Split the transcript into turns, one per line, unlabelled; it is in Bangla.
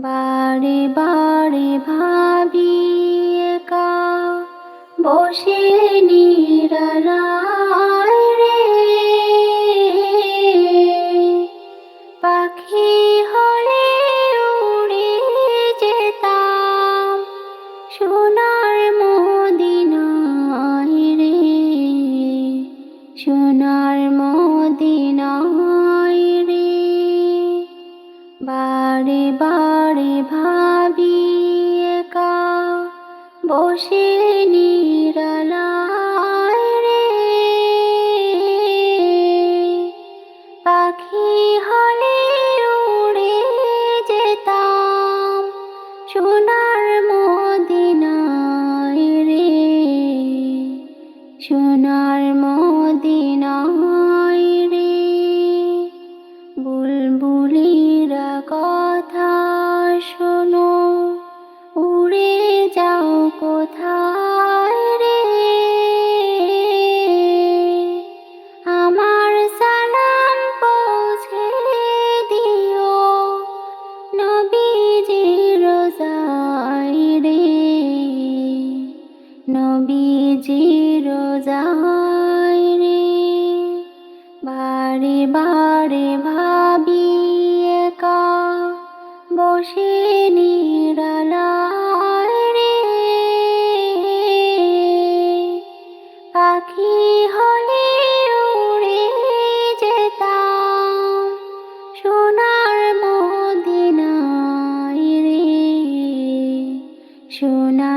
বারে বারে ভাবি একা বসে নিরালায় রে, পাখি হলে উড়ে যেতাম সোনার মদিনায় রে, সোনার মদিনায় রে। বারে বারে ভাবি একা বসে নিরালায় রে, পাখি হলে উড়ে যেতাম সোনার মদিনায় রে, সোনার মদিনায় রে। বুলবুলিরা কথা শোনো, উড়ে যাও কোথায় রে, আমার সালাম পৌঁছে দিও নবীজির রোজায় রে, নবীজির রোজায় রে। বারে বারে ভাবি একা বসে নিরালায় রে, পাখি হলে উড়ে যেতাম সোনার মদিনায় রে, সোনার